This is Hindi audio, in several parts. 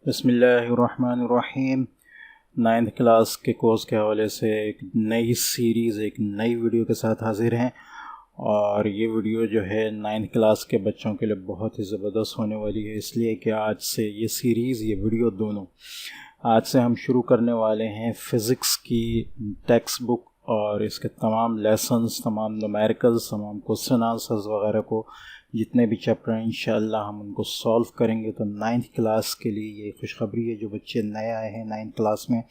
बिस्मिल्लाहिर्रहमानिर्रहीम। नाइन्थ क्लास के कोर्स के हवाले से एक नई सीरीज़, एक नई वीडियो के साथ हाज़िर हैं। और ये वीडियो जो है नाइन्थ क्लास के बच्चों के लिए बहुत ही ज़बरदस्त होने वाली है, इसलिए कि आज से ये सीरीज़, ये वीडियो दोनों आज से हम शुरू करने वाले हैं फ़िज़िक्स की टेक्स्ट बुक और इसके तमाम लेसन्स, तमाम न्यूमेरिकल्स, तमाम क्वेश्चन आंसर्स वगैरह को, जितने भी चैप्टर हैं इंशाअल्लाह हम उनको सॉल्व करेंगे। तो नाइन्थ क्लास के लिए ये खुशखबरी है, जो बच्चे नए आए हैं नाइन्थ क्लास में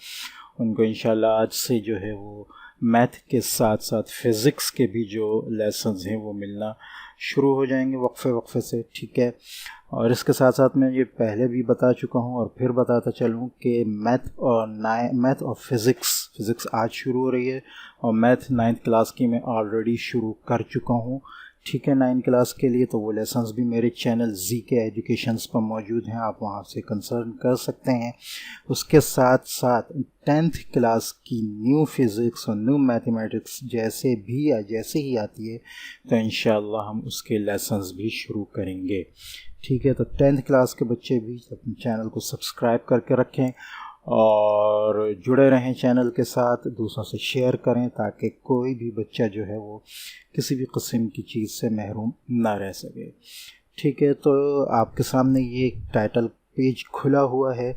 उनको इंशाअल्लाह आज से जो है वो मैथ के साथ साथ फ़िज़िक्स के भी जो लेसन्स हैं वो मिलना शुरू हो जाएंगे वक्फे से, ठीक है। और इसके साथ साथ मैं ये पहले भी बता चुका हूँ और फिर बताता चलूँ कि मैथ और फ़िज़िक्स आज शुरू हो रही है और मैथ नाइन्थ क्लास की मैं ऑलरेडी शुरू कर चुका हूँ, ठीक है, नाइन्थ क्लास के लिए। तो वो लेसन्स भी मेरे चैनल ZK एजुकेशंस पर मौजूद हैं, आप वहाँ से कंसल्ट कर सकते हैं। उसके साथ साथ 10th क्लास की न्यू फिज़िक्स और न्यू मैथमेटिक्स जैसे ही आती है तो इंशाअल्लाह हम उसके लेसन्स भी शुरू करेंगे, ठीक है। तो 10th क्लास के बच्चे भी अपने चैनल को सब्सक्राइब करके रखें और जुड़े रहें चैनल के साथ, दूसरों से शेयर करें ताकि कोई भी बच्चा जो है वो किसी भी किस्म की चीज़ से महरूम ना रह सके, ठीक है। तो आपके सामने ये टाइटल पेज खुला हुआ है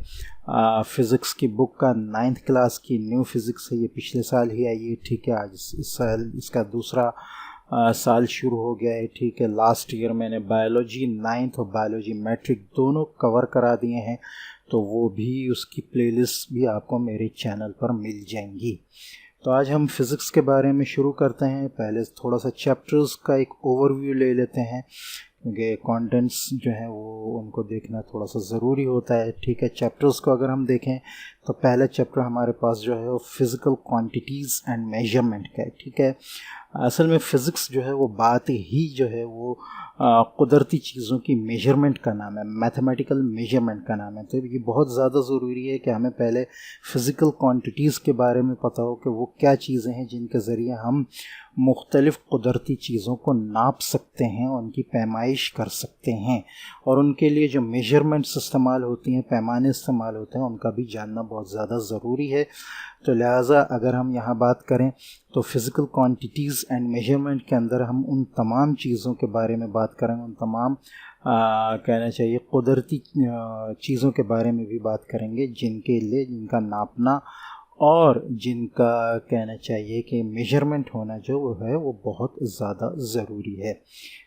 फ़िज़िक्स की बुक का, 9th क्लास की न्यू फिज़िक्स है। ये पिछले साल ही आई है, ठीक है। आज इस साल इसका दूसरा साल शुरू हो गया है, ठीक है। लास्ट ईयर मैंने बायोलॉजी 9th और बायोलॉजी मैट्रिक दोनों कवर करा दिए हैं, तो वो भी, उसकी प्लेलिस्ट भी आपको मेरे चैनल पर मिल जाएंगी। तो आज हम फ़िज़िक्स के बारे में शुरू करते हैं। पहले थोड़ा सा चैप्टर्स का एक ओवरव्यू ले लेते हैं, क्योंकि कंटेंट्स जो हैं वो उनको देखना थोड़ा सा ज़रूरी होता है, ठीक है। चैप्टर्स को अगर हम देखें तो पहला चैप्टर हमारे पास जो है वो फ़िज़िकल क्वांटिटीज़ एंड मेजरमेंट का है, ठीक है। असल में फ़िज़िक्स जो है वो बात ही जो है वो कुदरती चीज़ों की मेजरमेंट का नाम है, मैथमेटिकल मेजरमेंट का नाम है। तो ये बहुत ज़्यादा ज़रूरी है कि हमें पहले फ़िज़िकल क्वांटिटीज़ के बारे में पता हो कि वो क्या चीज़ें हैं जिनके ज़रिए हम मुख्तलिफ़ कुदरती चीज़ों को नाप सकते हैं, उनकी पैमाइश कर सकते हैं, और उनके लिए जो मेजरमेंट्स इस्तेमाल होती हैं, पैमाने इस्तेमाल होते हैं, उनका भी जानना बहुत ज़्यादा ज़रूरी है। तो लिहाजा अगर हम यहाँ बात करें तो फ़िज़िकल क्वांटिटीज़ एंड मेजरमेंट के अंदर हम उन तमाम चीज़ों के बारे में बात करेंगे, उन तमाम कहना चाहिए कुदरती चीज़ों के बारे में भी बात करेंगे जिनका नापना और जिनका कहना चाहिए कि मेजरमेंट होना जो है वो बहुत ज़्यादा ज़रूरी है।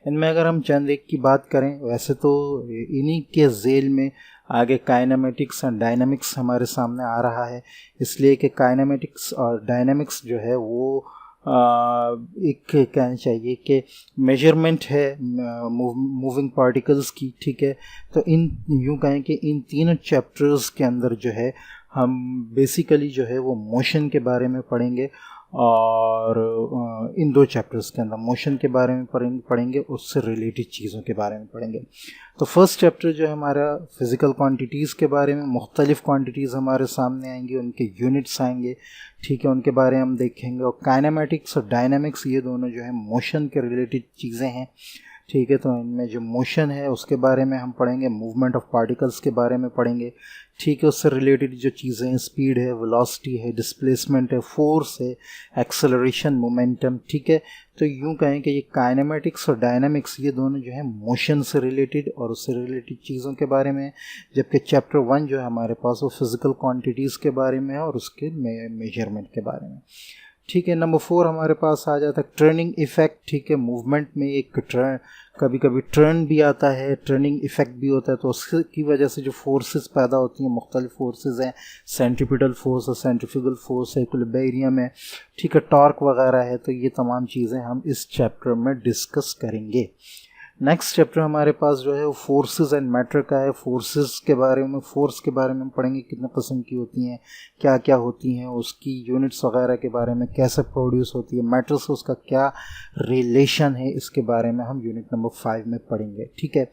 इनमें अगर हम चंद एक की बात करें, वैसे तो इन्हीं के झेल में आगे काइनेमेटिक्स और डायनामिक्स हमारे सामने आ रहा है, इसलिए कि काइनेमेटिक्स और डायनामिक्स जो है वो एक कहना चाहिए कि मेजरमेंट है मूविंग पार्टिकल्स की, ठीक है। तो यूँ कहें कि इन तीनों चैप्टर्स के अंदर जो है हम बेसिकली जो है वो मोशन के बारे में पढ़ेंगे, और इन दो चैप्टर्स के अंदर मोशन के बारे में पढ़ेंगे, उससे रिलेटेड चीज़ों के बारे में पढ़ेंगे। तो फर्स्ट चैप्टर जो है हमारा फ़िज़िकल क्वांटिटीज़ के बारे में, मुख्तलिफ़ क्वांटिटीज़ हमारे सामने आएंगी, उनके यूनिट्स आएंगे, ठीक है, उनके बारे में हम देखेंगे। और काइनेमेटिक्स और डायनामिक्स ये दोनों जो है मोशन के रिलेटेड चीज़ें हैं, ठीक है। तो इनमें जो मोशन है उसके बारे में हम पढ़ेंगे, मूवमेंट ऑफ पार्टिकल्स के बारे में पढ़ेंगे, ठीक है। उससे रिलेटेड जो चीज़ें हैं, स्पीड है, वेलोसिटी है, डिस्प्लेसमेंट है, फोर्स है, एक्सेलरेशन, मोमेंटम, ठीक है। तो यूँ कहें कि ये काइनेमेटिक्स और डायनामिक्स ये दोनों जो है मोशन से रिलेटेड और उससे रिलेटेड चीज़ों के बारे में, जबकि चैप्टर 1 जो है हमारे पास वो फिज़िकल क्वांटिटीज़ के बारे में है और उसके मेजरमेंट के बारे में, ठीक है। नंबर 4 हमारे पास आ जाता है टर्निंग इफ़ेक्ट, ठीक है। मूवमेंट में एक कभी कभी टर्न भी आता है, टर्निंग इफ़ेक्ट भी होता है, तो उसकी वजह से जो फोर्सेस पैदा होती हैं, मुख्तलिफ फोर्सेस हैं, सेंट्रीपिटल फोर्स और सेंट्रीफ्यूगल फोर्स है, इक्विलिब्रियम है, ठीक है, टॉर्क वगैरह है। तो ये तमाम चीज़ें हम इस चैप्टर में डिस्कस करेंगे। नेक्स्ट चैप्टर हमारे पास जो है वो फोर्सेस एंड मैटर का है। फोर्स के बारे में पढ़ेंगे, कितने किस्म की होती हैं, क्या क्या होती हैं, उसकी यूनिट्स वगैरह के बारे में, कैसे प्रोड्यूस होती है, मैटर से उसका क्या रिलेशन है, इसके बारे में हम यूनिट नंबर 5 में पढ़ेंगे, ठीक है।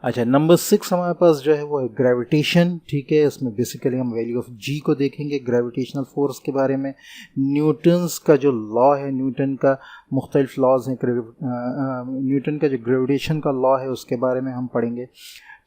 अच्छा, नंबर 6 हमारे पास जो है वो है ग्रेविटेशन, ठीक है। इसमें बेसिकली हम वैल्यू ऑफ जी को देखेंगे, ग्रेविटेशनल फोर्स के बारे में, न्यूटन्स का जो लॉ है, न्यूटन का मुख्तलिफ लॉज हैं, न्यूटन का जो ग्रेविटेशन का लॉ है उसके बारे में हम पढ़ेंगे,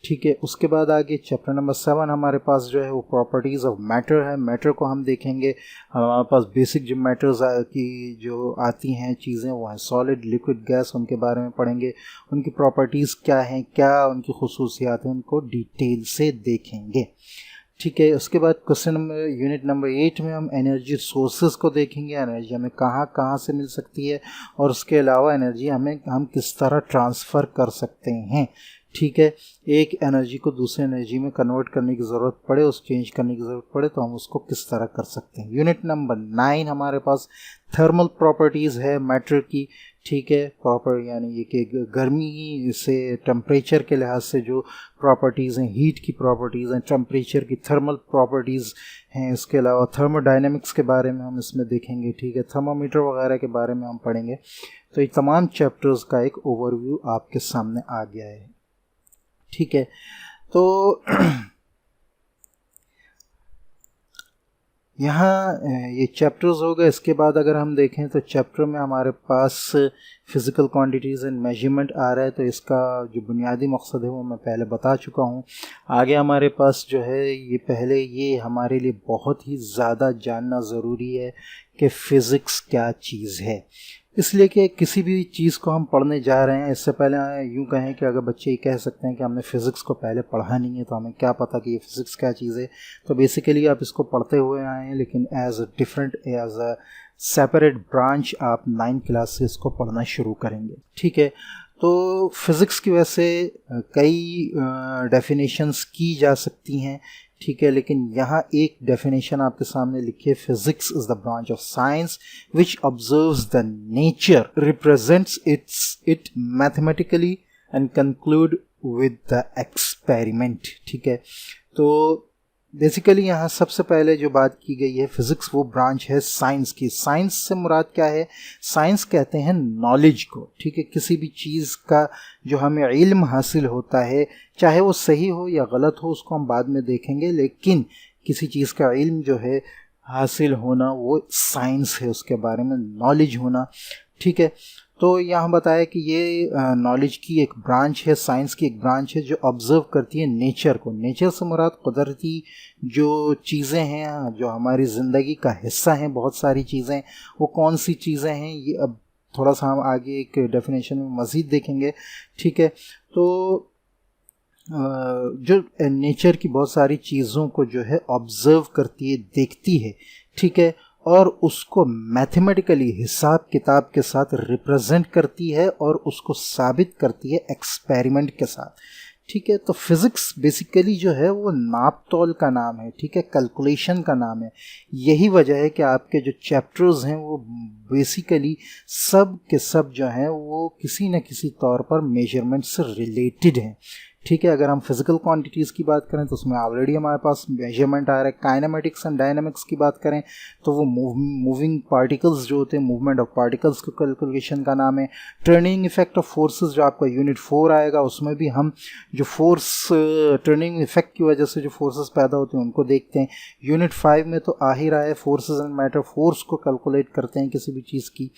ठीक है, उसके बाद आगे चैप्टर नंबर 7 हमारे पास जो है वो प्रॉपर्टीज़ ऑफ मैटर है। मैटर को हम देखेंगे, हमारे पास बेसिक जो मैटर्स की जो आती हैं चीज़ें वो हैं सॉलिड, लिक्विड, गैस, उनके बारे में पढ़ेंगे, उनकी प्रॉपर्टीज़ क्या हैं, क्या उनकी खुसूसियात हैं, उनको डिटेल से देखेंगे। ठीक है, उसके बाद क्वेश्चन नंबर यूनिट नंबर 8 में हम एनर्जी सोर्सेज को देखेंगे, एनर्जी हमें कहाँ कहाँ से मिल सकती है और उसके अलावा एनर्जी हम किस तरह ट्रांसफ़र कर सकते हैं। ठीक है, एक एनर्जी को दूसरे एनर्जी में कन्वर्ट करने की ज़रूरत पड़े, उस चेंज करने की ज़रूरत पड़े तो हम उसको किस तरह कर सकते हैं। यूनिट नंबर 9 हमारे पास थर्मल प्रॉपर्टीज़ है मैटर की। ठीक है, प्रॉपर यानी ये कि गर्मी से टेम्परेचर के लिहाज से जो प्रॉपर्टीज़ हैं, हीट की प्रॉपर्टीज़ हैं, टेम्परेचर की थर्मल प्रॉपर्टीज़ हैं। इसके अलावा थर्मोडायनेमिक्स के बारे में हम इसमें देखेंगे। ठीक है, थर्मोमीटर वगैरह के बारे में हम पढ़ेंगे। तो ये तमाम चैप्टर्स का एक ओवरव्यू आपके सामने आ गया है। ठीक है, तो यहाँ ये चैप्टर्स हो गए। इसके बाद अगर हम देखें तो चैप्टर में हमारे पास फिज़िकल क्वांटिटीज़ एंड मेजरमेंट आ रहा है, तो इसका जो बुनियादी मकसद है वो मैं पहले बता चुका हूँ। आगे हमारे पास जो है ये हमारे लिए बहुत ही ज़्यादा जानना ज़रूरी है कि फ़िज़िक्स क्या चीज़ है, इसलिए कि किसी भी चीज़ को हम पढ़ने जा रहे हैं इससे पहले यूँ कहें कि अगर बच्चे ये कह सकते हैं कि हमने फ़िज़िक्स को पहले पढ़ा नहीं है तो हमें क्या पता कि ये फ़िज़िक्स क्या चीज़ है। तो बेसिकली आप इसको पढ़ते हुए आए हैं, लेकिन एज अ सेपरेट ब्रांच आप 9th क्लास से इसको पढ़ना शुरू करेंगे। ठीक है, तो फिज़िक्स की वजह से कई डेफिनेशंस की जा सकती हैं। ठीक है, लेकिन यहाँ एक डेफिनेशन आपके सामने लिखी है, physics is the branch of science which observes the nature, represents it mathematically and conclude with the experiment. ठीक है, तो बेसिकली यहाँ सबसे पहले जो बात की गई है, फिज़िक्स वो ब्रांच है साइंस की। साइंस से मुराद क्या है? साइंस कहते हैं नॉलेज को। ठीक है, किसी भी चीज़ का जो हमें इल्म हासिल होता है, चाहे वो सही हो या गलत हो उसको हम बाद में देखेंगे, लेकिन किसी चीज़ का इल्म जो है हासिल होना वो साइंस है, उसके बारे में नॉलेज होना। ठीक है, तो यहाँ बताया कि ये नॉलेज की एक ब्रांच है, साइंस की एक ब्रांच है जो ऑब्जर्व करती है नेचर को। नेचर से मुराद कुदरती जो चीज़ें हैं, जो हमारी ज़िंदगी का हिस्सा हैं, बहुत सारी चीज़ें, वो कौन सी चीज़ें हैं ये अब थोड़ा सा हम आगे एक डेफिनेशन में मज़ीद देखेंगे। ठीक है, तो जो नेचर की बहुत सारी चीज़ों को जो है ऑब्जर्व करती है, देखती है। ठीक है, और उसको मैथमेटिकली हिसाब किताब के साथ रिप्रेजेंट करती है और उसको साबित करती है एक्सपेरिमेंट के साथ। ठीक है, तो फिज़िक्स बेसिकली जो है वो नाप तोल का नाम है। ठीक है, कैलकुलेशन का नाम है। यही वजह है कि आपके जो चैप्टर्स हैं वो बेसिकली सब के सब जो हैं वो किसी न किसी तौर पर मेजरमेंट से रिलेटेड हैं। ठीक है, अगर हम फिजिकल क्वांटिटीज़ की बात करें तो उसमें ऑलरेडी हमारे पास मेजरमेंट आ रहा है। काइनेमेटिक्स एंड डायनामिक्स की बात करें तो वो मूविंग पार्टिकल्स जो होते हैं, मूवमेंट ऑफ पार्टिकल्स को कैलकुलेशन का नाम है। टर्निंग इफेक्ट ऑफ फोर्सेस जो आपका यूनिट 4 आएगा, उसमें भी हम जो फोर्स टर्निंग इफेक्ट की वजह से जो फोर्सेस पैदा होते हैं उनको देखते हैं। यूनिट 5 में तो आ ही रहा है, फोर्सेस एंड मैटर, फोर्स को कैलकुलेट करते हैं किसी भी चीज़ की।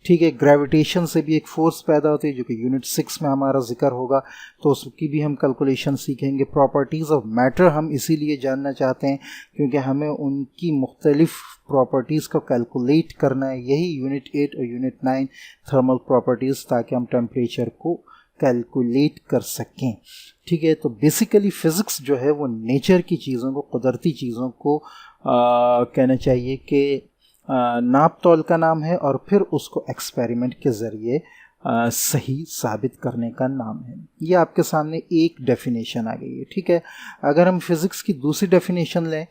ठीक है, ग्रेविटेशन से भी एक फोर्स पैदा होती है जो कि यूनिट 6 में हमारा जिक्र होगा, तो उसकी भी हम कैलकुलेशन सीखेंगे। प्रॉपर्टीज़ ऑफ मैटर हम इसीलिए जानना चाहते हैं क्योंकि हमें उनकी मुख्तलिफ प्रॉपर्टीज़ को कैलकुलेट करना है। यही यूनिट 8 और यूनिट 9 थर्मल प्रॉपर्टीज़, ताकि हम टेम्परेचर को कैलकुलेट कर सकें। ठीक है, तो बेसिकली फ़िज़िक्स जो है वो नेचर की चीज़ों को, कुदरती चीज़ों को कहना चाहिए कि नाप तोल का नाम है और फिर उसको एक्सपेरिमेंट के ज़रिए सही साबित करने का नाम है। ये आपके सामने एक डेफिनेशन आ गई है। ठीक है, अगर हम फिज़िक्स की दूसरी डेफिनेशन लें,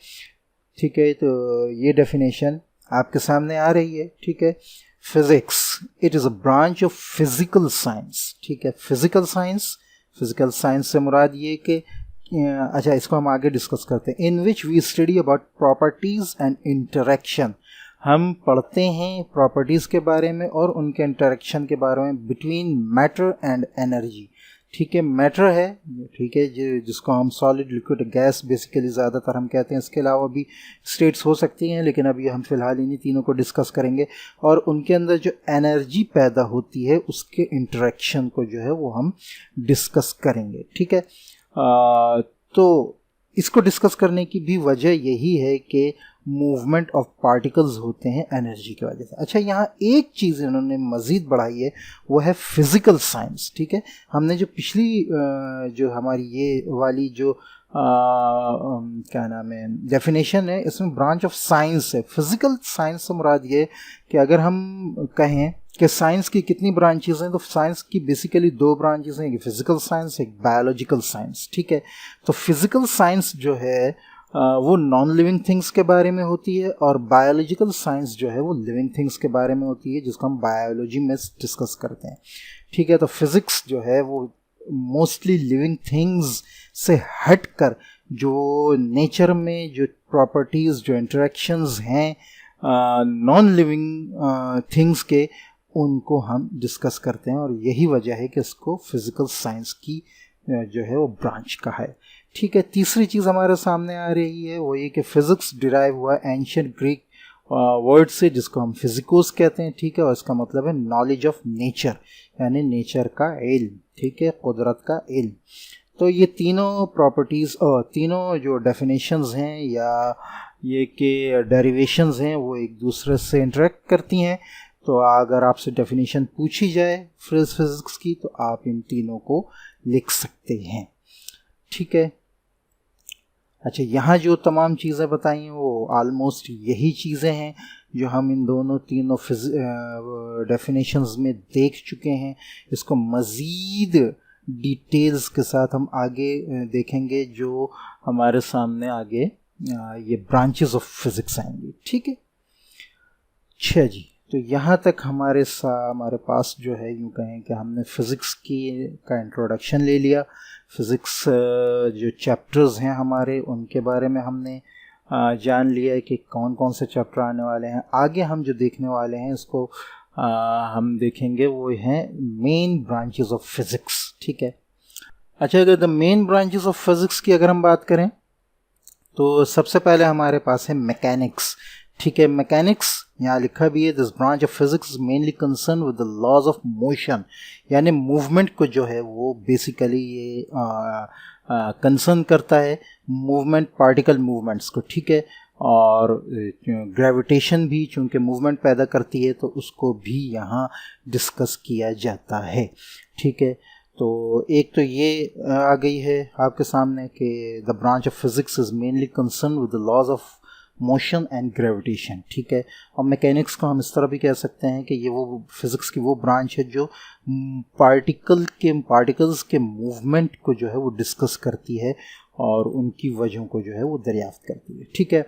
ठीक है, तो ये डेफिनेशन आपके सामने आ रही है। ठीक है, physics it is a branch of physical science. ठीक है, फिज़िकल साइंस से मुराद ये कि अच्छा, इसको हम आगे डिस्कस करते हैं। In which we study about properties and interaction. हम पढ़ते हैं प्रॉपर्टीज़ के बारे में और उनके इंटरेक्शन के बारे में बिटवीन मैटर एंड एनर्जी। ठीक है, मैटर है, ठीक है, जिसको हम सॉलिड, लिक्विड, गैस बेसिकली ज़्यादातर हम कहते हैं। इसके अलावा भी स्टेट्स हो सकती हैं, लेकिन अभी हम फिलहाल इन्हीं तीनों को डिस्कस करेंगे और उनके अंदर जो एनर्जी पैदा होती है उसके इंटरेक्शन को जो है वो हम डिस्कस करेंगे। ठीक है, तो इसको डिस्कस करने की भी वजह यही है कि मूवमेंट ऑफ पार्टिकल्स होते हैं एनर्जी की वजह से। अच्छा, यहाँ एक चीज़ इन्होंने मज़ीद बढ़ाई है, वो है फिज़िकल साइंस। ठीक है, हमने जो पिछली जो हमारी ये वाली जो क्या नाम है डेफिनेशन है, इसमें ब्रांच ऑफ साइंस है। फिज़िकल साइंस से मुराद ये कि अगर हम कहें कि साइंस की कितनी ब्रांचेस हैं, तो साइंस की बेसिकली दो ब्रांचेस हैं, एक फिज़िकल साइंस, एक बायोलॉजिकल साइंस। ठीक है, तो फिज़िकल साइंस जो है वो नॉन लिविंग थिंग्स के बारे में होती है, और बायोलॉजिकल साइंस जो है वो लिविंग थिंग्स के बारे में होती है, जिसको हम बायोलॉजी में डिस्कस करते हैं। ठीक है, तो फिज़िक्स जो है वो मोस्टली लिविंग थिंग्स से हटकर जो नेचर में जो प्रॉपर्टीज़, जो इंटरेक्शंस हैं नॉन लिविंग थिंग्स के, उनको हम डिस्कस करते हैं, और यही वजह है कि इसको फिज़िकल साइंस की जो है वो ब्रांच का है। ठीक है, तीसरी चीज़ हमारे सामने आ रही है वो ये कि फ़िज़िक्स डिराइव हुआ एंशियंट ग्रीक वर्ड से, जिसको हम फिजिकोस कहते हैं। ठीक है, और इसका मतलब है नॉलेज ऑफ नेचर, यानी नेचर का इल्म। ठीक है, कुदरत का इल्म। तो ये तीनों प्रॉपर्टीज़ और तीनों जो डेफिनेशंस हैं या ये के डेरिवेशंस हैं, वो एक दूसरे से इंटरेक्ट करती हैं। तो अगर आपसे डेफिनेशन पूछी जाए फिज़िक्स की, तो आप इन तीनों को लिख सकते हैं। ठीक है, अच्छा, यहाँ जो तमाम चीज़ें बताई हैं वो आलमोस्ट यही चीज़ें हैं जो हम इन तीनों डेफिनेशंस में देख चुके हैं। इसको मज़ीद डिटेल्स के साथ हम आगे देखेंगे, जो हमारे सामने आगे ये ब्रांचेस ऑफ फिज़िक्स आएंगी। ठीक है, अच्छा जी, तो यहाँ तक हमारे पास जो है, यूँ कहें कि हमने फ़िज़िक्स का इंट्रोडक्शन ले लिया। फ़िज़िक्स जो चैप्टर्स हैं हमारे, उनके बारे में हमने जान लिया है कि कौन कौन से चैप्टर आने वाले हैं। आगे हम जो देखने वाले हैं इसको हम देखेंगे, वो हैं मेन ब्रांचेस ऑफ फ़िज़िक्स। ठीक है, अच्छा, अगर the main branches of physics की अगर हम बात करें, तो सबसे पहले हमारे पास है मैकेनिक्स। ठीक है, मैकेनिक्स यहाँ लिखा भी है, this branch of physics is mainly concern with the laws of motion, यानी मूवमेंट को जो है वो बेसिकली ये कंसर्न करता है, मूवमेंट, पार्टिकल मूवमेंट्स को। ठीक है, और ग्रेविटेशन भी चूँकि मूवमेंट पैदा करती है, तो उसको भी यहाँ डिस्कस किया जाता है। ठीक है, तो एक तो ये आ गई है आपके सामने कि the branch of physics is mainly concern with the laws of motion and gravitation. ठीक है, और मैकेनिक्स को हम इस तरह भी कह सकते हैं कि ये वो फिज़िक्स की वो ब्रांच है जो पार्टिकल्स के मूवमेंट को जो है वो डिस्कस करती है और उनकी वजहों को जो है वो दरियाफ्त करती है। ठीक है,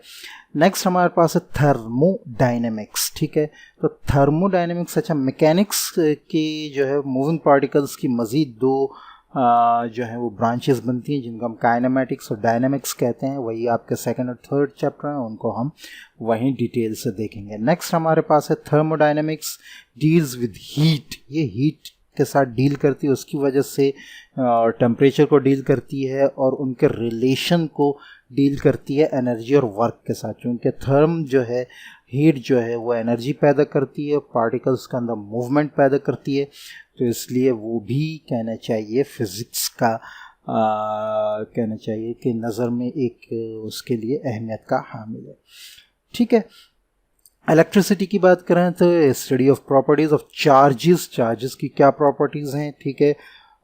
नेक्स्ट हमारे पास है थर्मोडायनेमिक्स। ठीक है, तो थर्मोडायनेमिक्स, अच्छा, मैकेनिक्स की जो है मूविंग पार्टिकल्स की मज़ीद दो जो है वो ब्रांचेस बनती हैं, जिनको हम काइनेमेटिक्स और डायनेमिक्स कहते हैं। वही आपके सेकंड और थर्ड चैप्टर हैं, उनको हम वहीं डिटेल से देखेंगे। नेक्स्ट हमारे पास है थर्मोडायनेमिक्स डील्स विद हीट। ये हीट के साथ डील करती है, उसकी वजह से टेम्परेचर को डील करती है और उनके रिलेशन को डील करती है एनर्जी और वर्क के साथ। क्योंकि थर्म जो है, हीट जो है वो एनर्जी पैदा करती है, पार्टिकल्स के अंदर मूवमेंट पैदा करती है, तो इसलिए वो भी कहना चाहिए फिज़िक्स का कहना चाहिए कि नज़र में एक उसके लिए अहमियत का हामिल है। ठीक है, इलेक्ट्रिसिटी की बात करें तो study of properties of charges की क्या प्रॉपर्टीज़ हैं। ठीक है,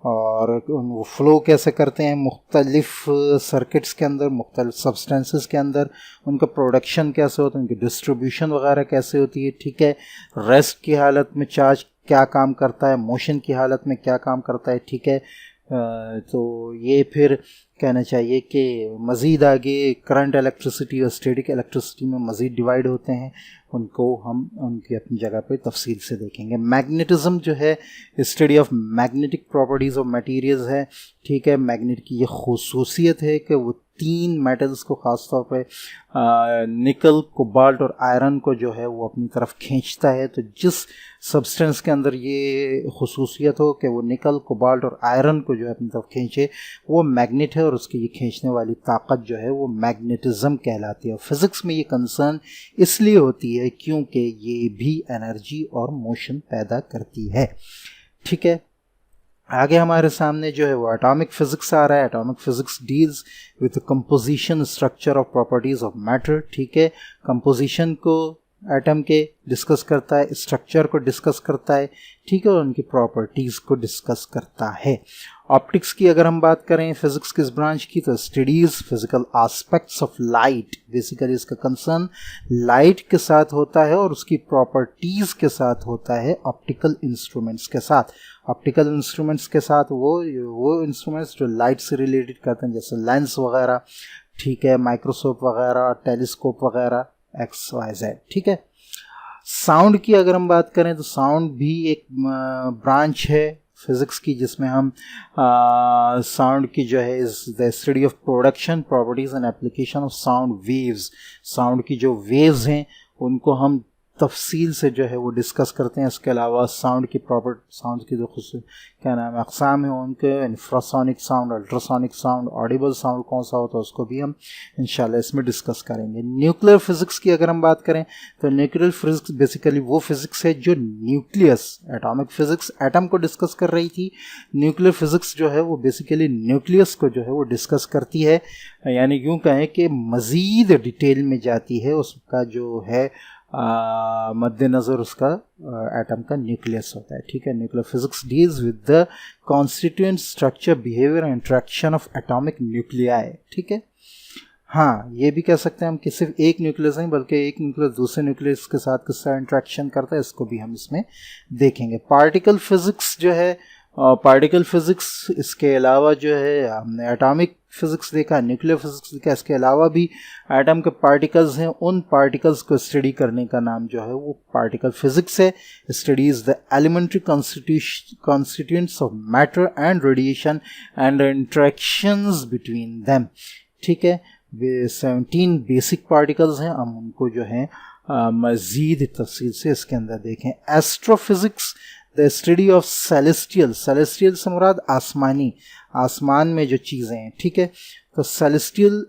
और वो फ्लो कैसे करते हैं मुख्तलिफ सर्किट्स के अंदर, मुख्तलिफ सब्सटेंसेस के अंदर, उनका प्रोडक्शन कैसे होता है, उनकी डिस्ट्रीब्यूशन वगैरह कैसे होती है। ठीक है, रेस्ट की हालत में चार्ज क्या काम करता है, मोशन की हालत में क्या काम करता है। ठीक है, तो ये फिर कहना चाहिए कि मज़ीद आगे करंट इलेक्ट्रिसिटी और स्टैटिक इलेक्ट्रिसिटी में मज़ीद डिवाइड होते हैं, उनको हम उनकी अपनी जगह पे तफसील से देखेंगे। मैग्नेटिज़म जो है study of magnetic properties of materials है। ठीक है, मैग्नेट की ये खुसूसियत है कि वो तीन मेटल्स को ख़ास तौर पे निकल, कोबाल्ट और आयरन को जो है वो अपनी तरफ खींचता है। तो जिस सब्सटेंस के अंदर ये खुसूसियत हो कि वो निकल, कोबाल्ट और आयरन को जो है अपनी तरफ खींचे, वो मैग्नेट है, और उसकी ये खींचने वाली ताकत जो है वो मैग्नेटिज़म कहलाती है। फिज़िक्स में ये कंसर्न इसलिए होती है क्योंकि ये भी एनर्जी और मोशन पैदा करती है। ठीक है, आगे हमारे सामने जो है वो एटॉमिक फिजिक्स आ रहा है। Atomic physics deals with composition structure of properties of matter, ठीक है। कंपोजिशन को एटम के डिस्कस करता है, स्ट्रक्चर को डिस्कस करता है, ठीक है, और उनकी प्रॉपर्टीज़ को डिस्कस करता है। ऑप्टिक्स की अगर हम बात करें फिजिक्स किस ब्रांच की, तो studies physical aspects of light. Basically इसका कंसर्न लाइट के साथ होता है और उसकी प्रॉपर्टीज़ के साथ होता है ऑप्टिकल इंस्ट्रूमेंट्स के साथ। ऑप्टिकल इंस्ट्रूमेंट्स के साथ वो इंस्ट्रूमेंट्स जो लाइट से रिलेटेड करते हैं, जैसे लेंस वगैरह, ठीक है, माइक्रोस्कोप वगैरह, टेलीस्कोप वगैरह, XYZ, ठीक है। साउंड की अगर हम बात करें तो साउंड भी एक ब्रांच है फिज़िक्स की, जिसमें हम साउंड की जो है is the study of production, properties and application of sound waves. Sound की जो वेव्स हैं उनको हम तफसील से जो है वो डिस्कस करते हैं। इसके अलावा साउंड की साउंड की जो क्या नाम है अक़साम है उनके, infrasonic sound, ultrasonic sound, Audible sound कौन सा होता है उसको भी हम इंशाल्लाह इसमें डिस्कस करेंगे। न्यूक्लियर फिजिक्स की अगर हम बात करें तो न्यूक्लियर फिजिक्स बेसिकली वो फिजिक्स है जो न्यूक्लियस, एटॉमिक फिजिक्स एटम को डिस्कस कर रही थी, न्यूक्लियर फिजिक्स जो है वो बेसिकली न्यूक्लियस को जो है वो डिस्कस करती है, यानी यूँ कहें कि मज़ीद डिटेल में जाती है, उसका जो है मद्देनज़र उसका एटम का न्यूक्लियस होता है, ठीक है। Nuclear physics deals with the constituent structure, behaviour and interaction of atomic nuclei, ठीक है। हाँ, ये भी कह सकते हैं हम कि सिर्फ एक न्यूक्लियस नहीं बल्कि एक न्यूक्लियस दूसरे न्यूक्लियस के साथ किस तरह इंटरेक्शन करता है, इसको भी हम इसमें देखेंगे। पार्टिकल फिजिक्स जो है, पार्टिकल फिजिक्स, इसके अलावा जो है हमने एटॉमिक फिजिक्स देखा, न्यूक्लियर फिजिक्स देखा, इसके अलावा भी एटम के पार्टिकल्स हैं, उन पार्टिकल्स को स्टडी करने का नाम जो है वो पार्टिकल फिजिक्स है। Studies the elementary constituents of matter and radiation and interactions between them, ठीक है। 17 बेसिक पार्टिकल्स हैं, हम उनको जो है मज़ीद तफसील से इसके अंदर देखें। Astrophysics the study of celestial, celestial से मुराद आसमानी, आसमान में जो चीज़ें हैं, ठीक है। तो सेलेस्टियल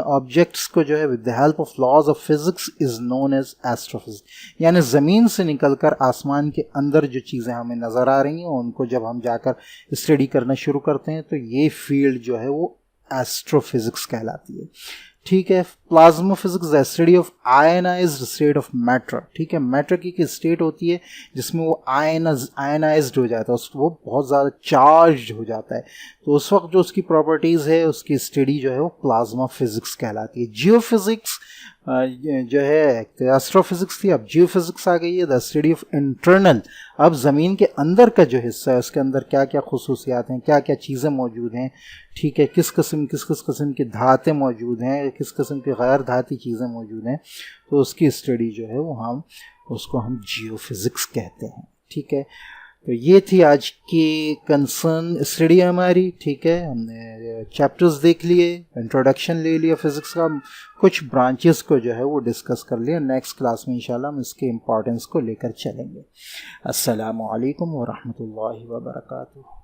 ऑब्जेक्ट्स को जो है with the help of laws of physics is known as astrophysics, यानी ज़मीन से निकलकर आसमान के अंदर जो चीज़ें हमें नज़र आ रही हैं उनको जब हम जाकर स्टडी करना शुरू करते हैं तो ये फील्ड जो है वो एस्ट्रोफिजिक्स कहलाती है, ठीक है। Plasma physics the study of ionised state of matter, ठीक है। मैटर की स्टेट होती है जिसमें वो आयनाइज्ड हो जाता है, वो बहुत ज़्यादा चार्ज हो जाता है, तो उस वक्त जो उसकी प्रॉपर्टीज़ है उसकी स्टडी जो है वो प्लाज्मा फिजिक्स कहलाती है। जियोफिजिक्स जो है एस्ट्रोफिजिक्स थी, अब जियोफिजिक्स आ गई है, द स्टडी ऑफ इंटरनल, अब ज़मीन के अंदर का जो हिस्सा है उसके अंदर क्या क्या खुसूसियात हैं, क्या क्या चीज़ें मौजूद हैं, ठीक है, किस किस्म की धातें मौजूद हैं, किस किस्म की गैर धाती चीज़ें मौजूद हैं, तो उसकी स्टडी जो है वो उसको हम जियोफिजिक्स कहते हैं, ठीक है। तो ये थी आज की कंसर्न स्टडी हमारी, ठीक है। हमने चैप्टर्स देख लिए, इंट्रोडक्शन ले लिया फिज़िक्स का, कुछ ब्रांचेस को जो है वो डिस्कस कर लिया। नेक्स्ट क्लास में इंशाल्लाह हम इसके इम्पोर्टेंस को लेकर चलेंगे। अस्सलामु अलैकुम व रहमतुल्लाहि व बरकातुहू।